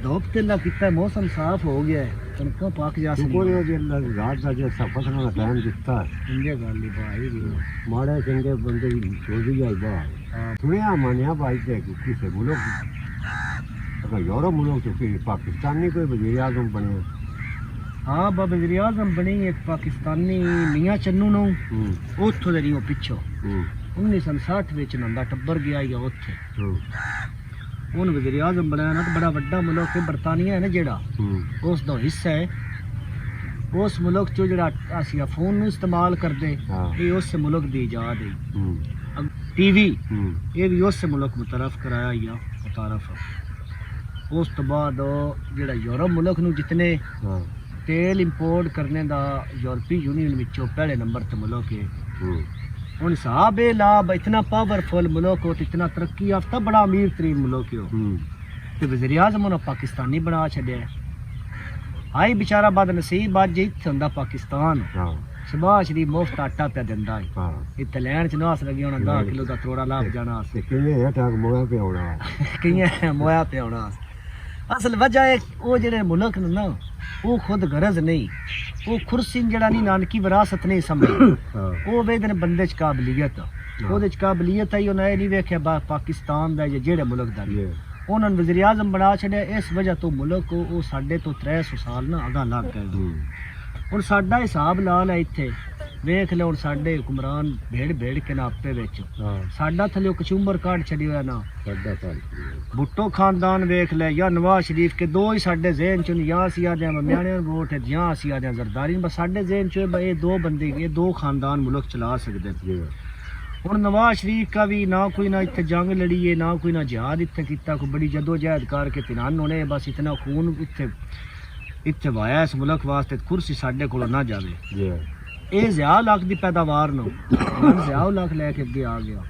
धूप तेला कितना मौसम साफ हो गया है, कणकों पाक जा शुक्र है जी अल्लाह की रात का जैसा फसलों का टाइम दिखता है। इंजे गल ही भाई भी माड़े चंगे बंदे की चोरी आई बाहर सुनिया मानिया भाई थे किसी मुल्क अगर यूरोप मुल्क तो फिर पाकिस्तानी कोई वज़ीर आज़म बने। हाँ बाबा वज़ीर आज़म बनी एक पाकिस्तानी मियाँ चन्नू नो उत्थों दे रियो पिछो 1960 विच नंदा टब्बर गया या उत्थे उन वज़ीर आज़म बनाया ना। तो बड़ा वड्डा मुल्क है बरतानिया है ना जेड़ा उस दा हिस्सा है। उस मुल्क चो जेड़ा असी फोन नूं इस्तेमाल करदे ये उस मुल्क दी इजाद है। टीवी ये भी उस मुल्क मुतरफ कराया या मुतारफ। उस तो बाद जेड़ा यूरोप मुल्क नूं जितने तेल इंपोर्ट करने दा यूरोपी यूनियन विचों पहले नंबर ते मुल्क है। हुण हिसाब है लाभ इतना पावरफुल मुल्क हो, इतना तरक्की याफ्ता बड़ा अमीर तरीन मुल्क हो, तो वज़ीर आज़म उन्हें पाकिस्तानी बना छड्या। हाई बेचारा बदनसीब अज इत्थे हुंदा पाकिस्तान शबाज शरीफ मुफ्त आटा पे दिंदा है। इत्थे लैन च नास लगी होना 10 किलो दा त्रोड़ा लाभ जाना कियां मोया पे आउणा। असल वजह है वो जेड़े मुल्क ने ना वो खुद गरज नहीं, वो कुर्सी जड़ा नहीं नानकी विरासत नहीं समझ वो वेदन बंदे च काबलियत ओदे च काबलियत आई। उन्हें नहीं वेख्या पाकिस्तान दा या जेड़े मुल्क दा उन्होंने वज़ीर आज़म बना छड्या। इस वजह तो मुल्क वो साडे तो 300 साल ना अगा लग गए। हुण साडा हिसाब लाल है इत्थे वेख ले। हुण साडे हुक्मरान भेड़ भेड़ के नापे विच साडा थल्ले कचूंबर काट छड्या ना। भुट्टो खानदान वेख ले या नवाज शरीफ के दो ही साडे ज़हन च या असीं आदे म्याणे वोट है या असीं आदे जरदारी। बस साडे ज़हन च ये दो बंदे ये दो खानदान मुल्क चला सकदे। हुण नवाज शरीफ का भी ना कोई ना इत्थे जंग लड़ी है ना कोई ना जिहाद इत्थे कीता कोई बड़ी जदोजहद करके तिनान होने बस इतना खून इत्थे वाया इस मुल्क वास्ते कुर्सी साडे कोल ना जावे। ये ज़िया लाख की पैदावार नो ज़िया लाख लैके अगे आ गया।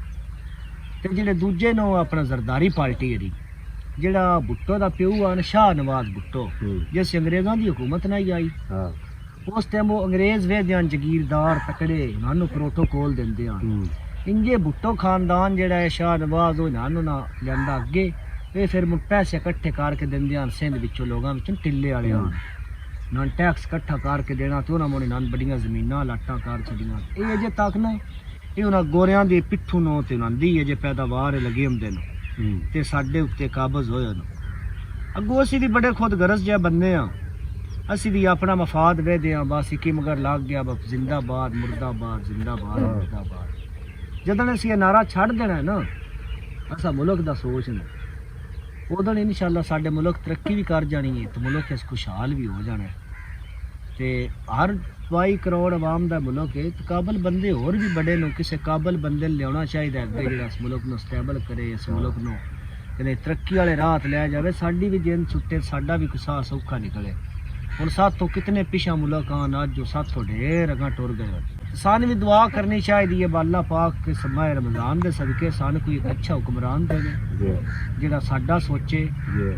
तो जेडे दूजे नो अपना जरदारी पार्टी है जेड़ा भुट्टो का प्यो आ शाह नवाज भुट्टो जिस अंग्रेज़ों की हुकूमत नहीं आई उस टाइम वो अंग्रेज वेदे जगीरदार तकड़े इन्होंने प्रोटोकॉल देंदे इंजे भुट्टो खानदान जेड़ा है शाह नवाज वो इन्होंने ना लियांदा अगे ये फिर पैसे इकट्ठे करके देंदे सिंध विचों लोगों विचों टिल्ले वाले ना टैक्स इकट्ठा करके देना तो उन्होंने ना बड़िया जमीनां लाटां कर छड़ियां। ये अजे तक ना ये उन्होंने गोरियां दी पिट्ठू नो ते उन्होंने दी अजे पैदावार लगे होंदे ने ते साडे उत्ते काबज होए न। अगों असीं भी बड़े खुद गरज जिहा बंदे आ असीं भी अपना मफाद वेदे आ बस इक मगर लग गया बस जिंदाबाद मुर्दाबाद जिंदाबाद मुर्दाबाद। जदन असीं नारा छड़ देना है ना असा मुल्क दा सोच ना उदन इंशाअल्लाह साडे मुल्क तरक्की भी कर जानी है तो मुल्क इस खुशहाल भी हो जाना है। तो हर 22 करोड़ आवाम का मुल्क है तो काबल बंदे होर भी बड़े नो किसी काबल बंदे लिया चाहिए अगे जो इस मुल्क को स्टेबल करे इस मुल्क को कदे तरक्की वाले राह लै जाए साडी भी जेन छुट्टे साडा भी कुछ साह सौखा निकले। हुण साथों कितने पिछा मुल्क आन अज जो साथों ढेर अगां टुर गए। सान भी दुआ करनी चाहिए अल्लाह पाक के समाए रमज़ान के सदके सान कोई एक अच्छा हुक्मरान देवे जिहड़ा साडा सोचे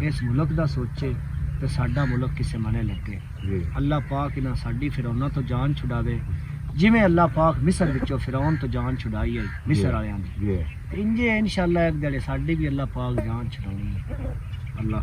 इस मुल्क दा सोचे तो साडा मुल्क किसी मने लगे। अल्लाह पाक इन्हां साडी फिरौना तो जान छुड़ावे जिवें अल्लाह पाक मिस्र विचों फिरौन तो जान छुड़ाई है मिस्र वालियां दी इंजे इंशाअल्लाह एक दिहाड़े साडी भी अल्लाह पाक जान छुड़ाउणी है। अल्लाह